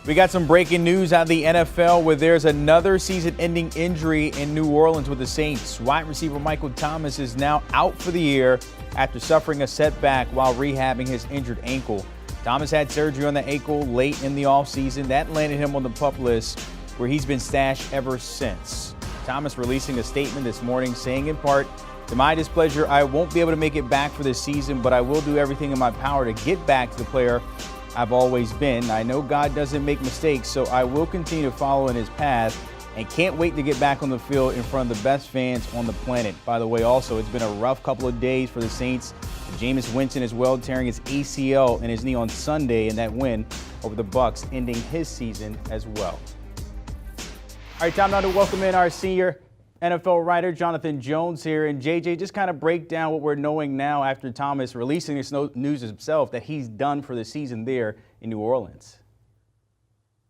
We got some breaking news out of the NFL where there's another season-ending injury in New Orleans with the Saints. Wide receiver Michael Thomas is now out for the year after suffering a setback while rehabbing his injured ankle. Thomas had surgery on the ankle late in the offseason. That landed him on the PUP list, where he's been stashed ever since. Thomas releasing a statement this morning saying in part, "To my displeasure, I won't be able to make it back for this season, but I will do everything in my power to get back to the player I've always been. I know God doesn't make mistakes, so I will continue to follow in his path and can't wait to get back on the field in front of the best fans on the planet." By the way, also, it's been a rough couple of days for the Saints. Jameis Winston as well, tearing his ACL in his knee on Sunday in that win over the Bucs, ending his season as well. All right, time now to welcome in our senior NFL writer, Jonathan Jones here. And JJ, just kind of break down what we're knowing now after Thomas releasing this news himself that he's done for the season there in New Orleans.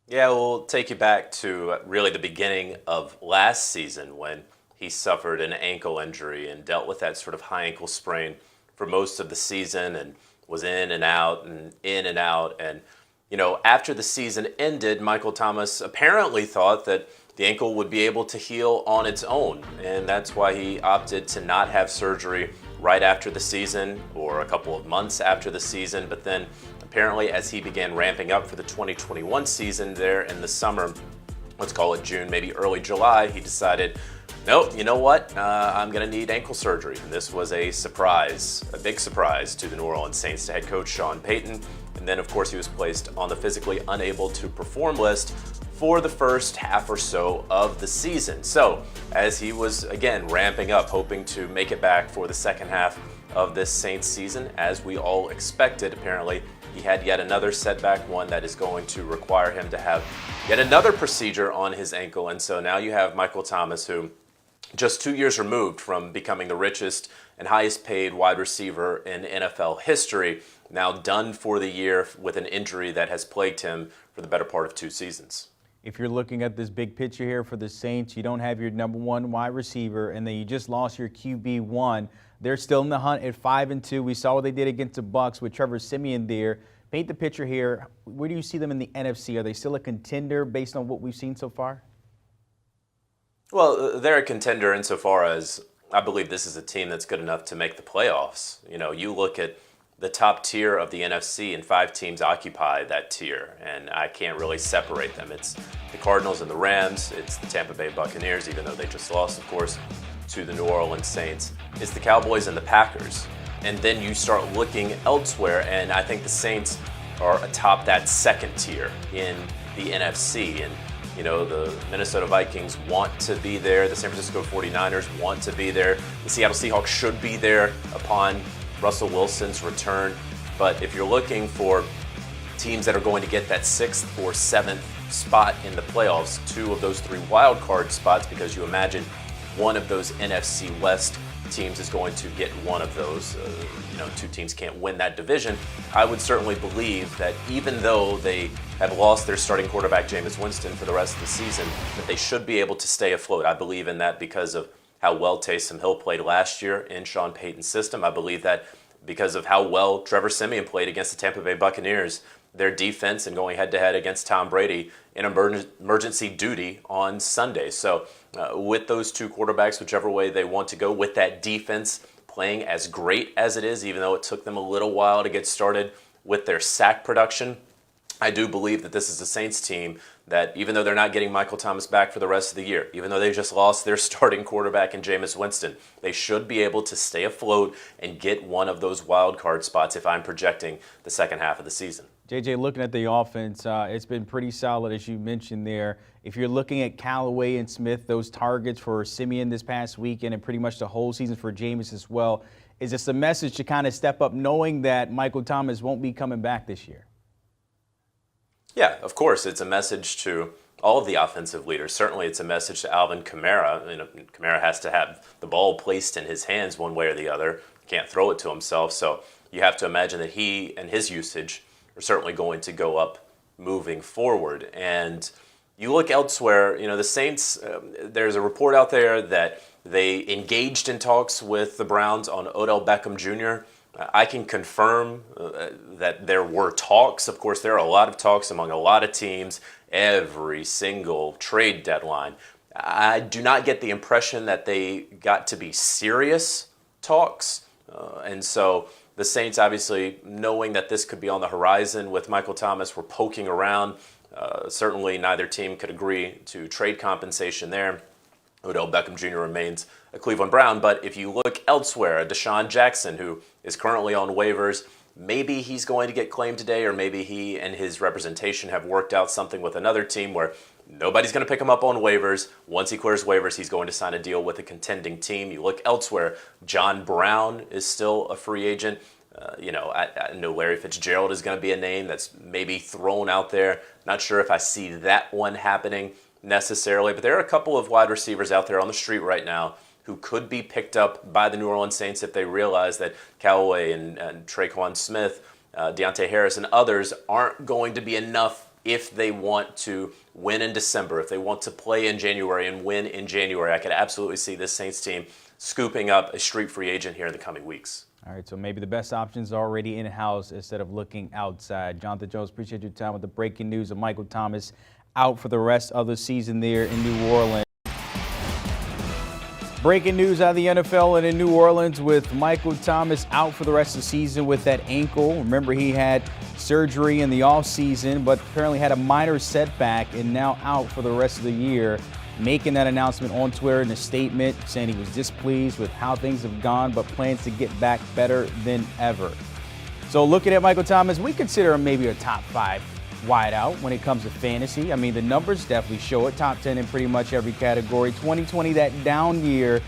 Yeah, we'll take you back to really the beginning of last season when he suffered an ankle injury and dealt with that sort of high ankle sprain for most of the season and was in and out and in and out. And, you know, after the season ended, Michael Thomas apparently thought that the ankle would be able to heal on its own, and that's why he opted to not have surgery right after the season or a couple of months after the season. But then apparently as he began ramping up for the 2021 season there in the summer, let's call it June, maybe early July, he decided, nope, you know what, I'm going to need ankle surgery. And this was a surprise, a big surprise to the New Orleans Saints, to head coach Sean Payton. And then, of course, he was placed on the physically unable to perform list for the first half or so of the season. So as he was, again, ramping up, hoping to make it back for the second half of this Saints season, as we all expected, apparently he had yet another setback, one that is going to require him to have yet another procedure on his ankle. And so now you have Michael Thomas, who just 2 years removed from becoming the richest and highest paid wide receiver in NFL history, now done for the year with an injury that has plagued him for the better part of 2 seasons. If you're looking at this big picture here for the Saints, you don't have your number one wide receiver, and then you just lost your QB1. They're still in the hunt at 5-2. We saw what they did against the Bucs with Trevor Siemian there. Paint the picture here. Where do you see them in the NFC? Are they still a contender based on what we've seen so far? Well, they're a contender insofar as I believe this is a team that's good enough to make the playoffs. You know, you look at the top tier of the NFC, and 5 teams occupy that tier, and I can't really separate them. It's the Cardinals and the Rams, it's the Tampa Bay Buccaneers, even though they just lost, of course, to the New Orleans Saints. It's the Cowboys and the Packers. And then you start looking elsewhere, and I think the Saints are atop that second tier in the NFC. And, you know, the Minnesota Vikings want to be there. The San Francisco 49ers want to be there. The Seattle Seahawks should be there upon Russell Wilson's return. But if you're looking for teams that are going to get that 6th or 7th spot in the playoffs, 2 of those 3 wild card spots, because you imagine one of those NFC West teams is going to get one of those. 2 teams can't win that division. I would certainly believe that even though they have lost their starting quarterback, Jameis Winston, for the rest of the season, that they should be able to stay afloat. I believe in that because of how well Taysom Hill played last year in Sean Payton's system. I believe that because of how well Trevor Siemian played against the Tampa Bay Buccaneers, their defense, and going head-to-head against Tom Brady in emergency duty on Sunday. So with those 2 quarterbacks, whichever way they want to go, with that defense playing as great as it is, even though it took them a little while to get started with their sack production, I do believe that this is a Saints team that, even though they're not getting Michael Thomas back for the rest of the year, even though they just lost their starting quarterback in Jameis Winston, they should be able to stay afloat and get one of those wild card spots if I'm projecting the second half of the season. JJ, looking at the offense, it's been pretty solid, as you mentioned there. If you're looking at Callaway and Smith, those targets for Siemian this past weekend and pretty much the whole season for Jameis as well, is this a message to kind of step up knowing that Michael Thomas won't be coming back this year? Yeah, of course. It's a message to all of the offensive leaders. Certainly it's a message to Alvin Kamara. Kamara has to have the ball placed in his hands one way or the other. Can't throw it to himself. So you have to imagine that he and his usage are certainly going to go up moving forward. And you look elsewhere, the Saints, there's a report out there that they engaged in talks with the Browns on Odell Beckham Jr. I can confirm that there were talks. Of course, there are a lot of talks among a lot of teams every single trade deadline. I do not get the impression that they got to be serious talks. And so the Saints, obviously, knowing that this could be on the horizon with Michael Thomas, were poking around. Certainly neither team could agree to trade compensation there. Odell Beckham Jr. remains a Cleveland Brown, but if you look elsewhere, Deshaun Jackson, who is currently on waivers, maybe he's going to get claimed today, or maybe he and his representation have worked out something with another team where nobody's going to pick him up on waivers. Once he clears waivers, he's going to sign a deal with a contending team. You look elsewhere, John Brown is still a free agent. I know Larry Fitzgerald is going to be a name that's maybe thrown out there. Not sure if I see that one happening necessarily, but there are a couple of wide receivers out there on the street right now who could be picked up by the New Orleans Saints if they realize that Callaway and Traquan Smith, Deontay Harris, and others aren't going to be enough if they want to win in December, if they want to play in January and win in January. I could absolutely see this Saints team scooping up a street free agent here in the coming weeks. All right, so maybe the best options are already in-house instead of looking outside. Jonathan Jones, appreciate your time with the breaking news of Michael Thomas out for the rest of the season there in New Orleans. Breaking news out of the NFL and in New Orleans with Michael Thomas out for the rest of the season with that ankle. Remember, he had surgery in the offseason, but apparently had a minor setback and now out for the rest of the year. Making that announcement on Twitter in a statement saying he was displeased with how things have gone, but plans to get back better than ever. So looking at Michael Thomas, we consider him maybe a top 5 wideout when it comes to fantasy. I mean, the numbers definitely show it. Top 10 in pretty much every category. 2020, that down year,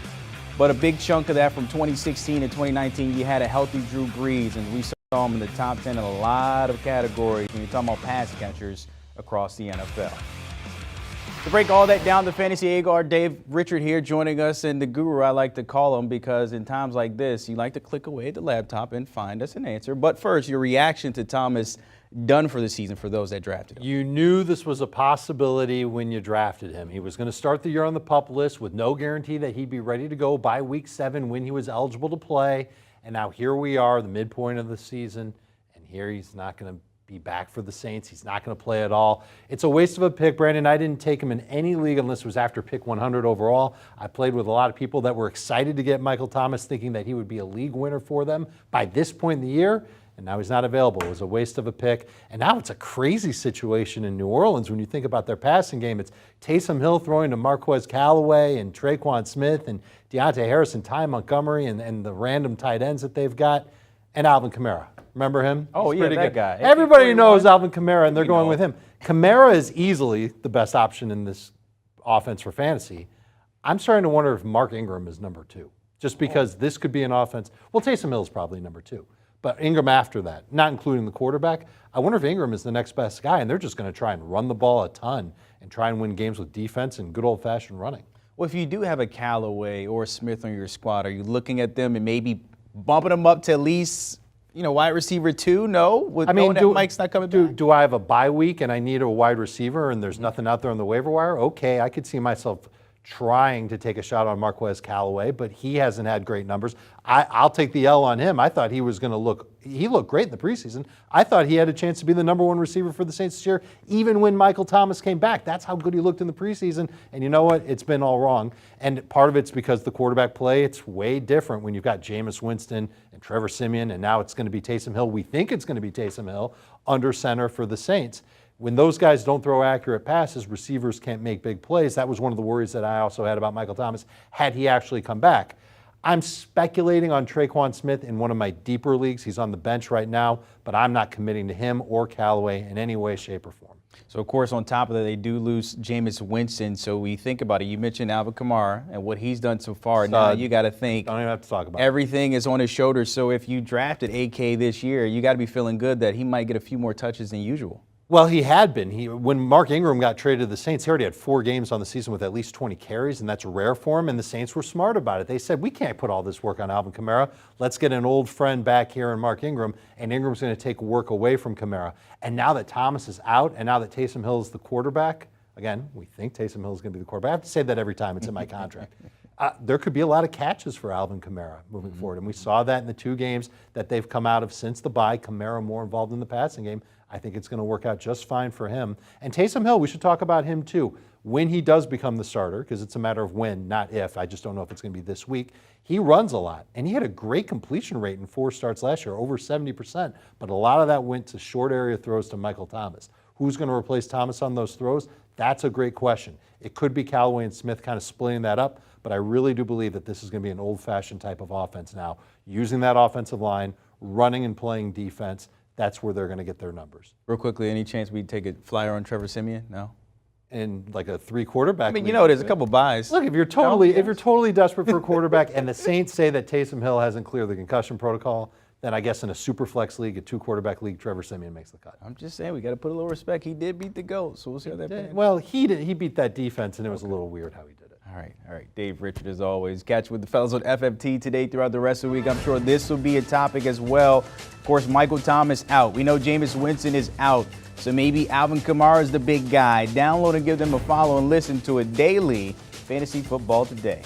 but a big chunk of that from 2016 to 2019, you had a healthy Drew Brees, and we saw him in the top 10 in a lot of categories when you're talking about pass catchers across the NFL. To break all that down, the Fantasy Agar, Dave Richard here joining us, and the guru I like to call him because in times like this, you like to click away at the laptop and find us an answer. But first, your reaction to Thomas done for the season for those that drafted him. You knew this was a possibility when you drafted him. He was going to start the year on the PUP list with no guarantee that he'd be ready to go by week 7 when he was eligible to play. And now here we are, the midpoint of the season, and here he's not going to be back for the Saints. He's not going to play at all. It's a waste of a pick, Brandon. I didn't take him in any league unless it was after pick 100 overall. I played with a lot of people that were excited to get Michael Thomas, thinking that he would be a league winner for them by this point in the year, and now he's not available. It was a waste of a pick. And now it's a crazy situation in New Orleans when you think about their passing game. It's Taysom Hill throwing to Marquez Callaway and Traquan Smith and Deontay Harris and Ty Montgomery and the random tight ends that they've got, and Alvin Kamara. Remember him? Oh, He's yeah, pretty that good. guy. Everybody knows Alvin Kamara, and they're going with him. Kamara is easily the best option in this offense for fantasy. I'm starting to wonder if Mark Ingram is number 2, just because this could be an offense. Well, Taysom Hill is probably number 2, but Ingram after that, not including the quarterback. I wonder if Ingram is the next best guy, and they're just going to try and run the ball a ton and try and win games with defense and good old-fashioned running. Well, if you do have a Callaway or a Smith on your squad, are you looking at them and maybe bumping them up to at least wide receiver 2? No? Mike's not coming back? Do I have a bye week and I need a wide receiver and there's nothing out there on the waiver wire? Okay, I could see myself trying to take a shot on Marquez Callaway, but he hasn't had great numbers. I'll take the L on him. I thought he was going to he looked great in the preseason. I thought he had a chance to be the number 1 receiver for the Saints this year, even when Michael Thomas came back. That's how good he looked in the preseason. And you know what? It's been all wrong. And part of it's because the quarterback play, it's way different when you've got Jameis Winston and Trevor Siemian, and now it's going to be Taysom Hill. We think it's going to be Taysom Hill under center for the Saints. When those guys don't throw accurate passes, receivers can't make big plays. That was one of the worries that I also had about Michael Thomas had he actually come back. I'm speculating on Traquan Smith in one of my deeper leagues. He's on the bench right now, but I'm not committing to him or Callaway in any way, shape, or form. So, of course, on top of that, they do lose Jameis Winston. So we think about it. You mentioned Alvin Kamara and what he's done so far. Now you got to think. Don't even have to talk about it. Everything is on his shoulders. So if you drafted AK this year, you got to be feeling good that he might get a few more touches than usual. Well, he had been. When Mark Ingram got traded to the Saints, he already had 4 games on the season with at least 20 carries, and that's rare for him, and the Saints were smart about it. They said, we can't put all this work on Alvin Kamara. Let's get an old friend back here in Mark Ingram, and Ingram's going to take work away from Kamara. And now that Thomas is out, and now that Taysom Hill is the quarterback, again, we think Taysom Hill is going to be the quarterback. I have to say that every time. It's in my contract. there could be a lot of catches for Alvin Kamara moving forward. And we saw that in the 2 games that they've come out of since the bye. Kamara more involved in the passing game. I think it's going to work out just fine for him. And Taysom Hill, we should talk about him too. When he does become the starter, because it's a matter of when, not if. I just don't know if it's going to be this week. He runs a lot, and he had a great completion rate in 4 starts last year, over 70%. But a lot of that went to short area throws to Michael Thomas. Who's going to replace Thomas on those throws? That's a great question. It could be Callaway and Smith kind of splitting that up, but I really do believe that this is going to be an old-fashioned type of offense now, using that offensive line, running and playing defense. That's where they're going to get their numbers. Real quickly, any chance we take a flyer on Trevor Siemian? No? In like a 3 quarterback. I mean, there's a couple buys. Look, if you're totally desperate for a quarterback, and the Saints say that Taysom Hill hasn't cleared the concussion protocol, then I guess in a super flex league, a 2 quarterback league, Trevor Siemian makes the cut. I'm just saying we got to put a little respect. He did beat the GOAT, so we'll see how that pans. Well, he beat that defense, and it was a little weird how he did it. All right. Dave Richard, as always. Catch with the fellas on FFT today throughout the rest of the week. I'm sure this will be a topic as well. Of course, Michael Thomas out. We know Jameis Winston is out. So maybe Alvin Kamara is the big guy. Download and give them a follow and listen to it daily. Fantasy Football Today.